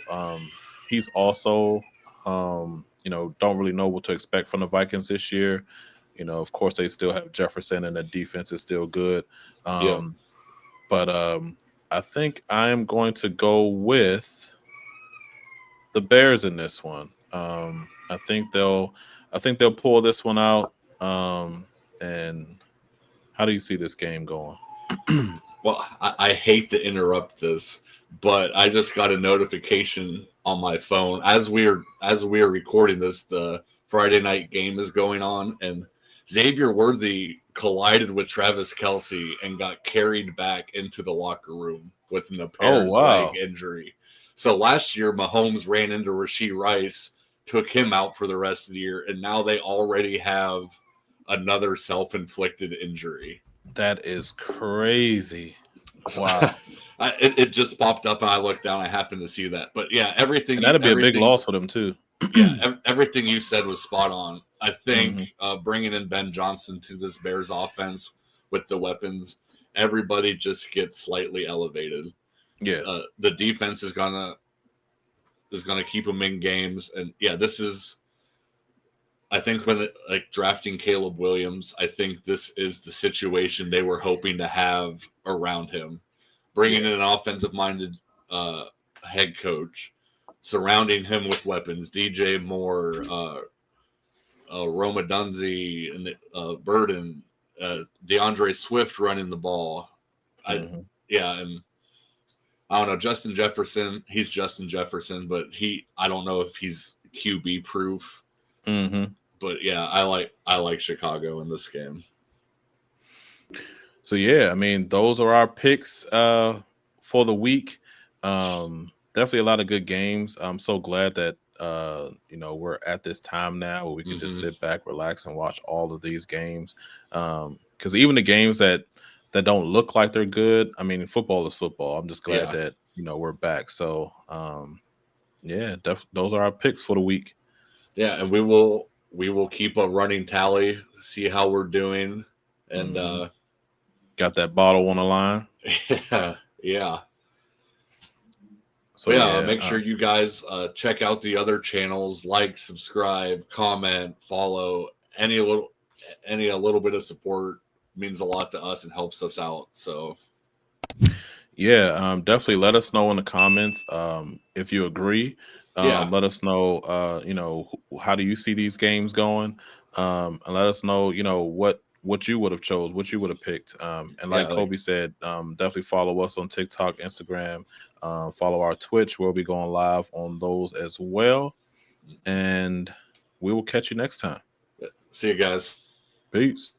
he's also don't really know what to expect from the Vikings this year. Of course they still have Jefferson and the defense is still good. But I think I am going to go with the Bears in this one. I think they'll pull this one out. And how do you see this game going? Well, I hate to interrupt this, but I just got a notification on my phone as we're recording this. The Friday night game is going on, and Xavier Worthy collided with Travis Kelce and got carried back into the locker room with an apparent leg injury. So last year, Mahomes ran into Rashee Rice, took him out for the rest of the year, and now they already have another self-inflicted injury. That is crazy. Wow. It just popped up and I looked down. I happened to see that. But yeah, everything. And that'd be a big loss for them too. Yeah, everything you said was spot on. I think bringing in Ben Johnson to this Bears offense with the weapons, everybody just gets slightly elevated. Yeah, the defense is gonna keep them in games, and yeah, this is I think when drafting Caleb Williams, I think this is the situation they were hoping to have around him, bringing in an offensive-minded head coach, surrounding him with weapons. DJ Moore, Roma Dunzi, and Burden, DeAndre Swift running the ball. And I don't know, Justin Jefferson. He's Justin Jefferson, but I don't know if he's QB proof. But yeah, I like Chicago in this game. So yeah, I mean, those are our picks for the week. Definitely a lot of good games. I'm so glad that we're at this time now where we can just sit back, relax, and watch all of these games. Because even the games that don't look like they're good, I mean, football is football. I'm just glad that we're back. So those are our picks for the week. Yeah, and we will keep a running tally, see how we're doing, and got that bottle on the line. Yeah. So make sure you guys check out the other channels, like, subscribe, comment, follow. Any a little bit of support means a lot to us and helps us out. So definitely let us know in the comments if you agree. Let us know how do you see these games going, and let us know what you would have chose, what you would have picked. And like Koby said, definitely follow us on TikTok, Instagram, follow our Twitch. We'll be going live on those as well. And we will catch you next time. See you guys. Peace.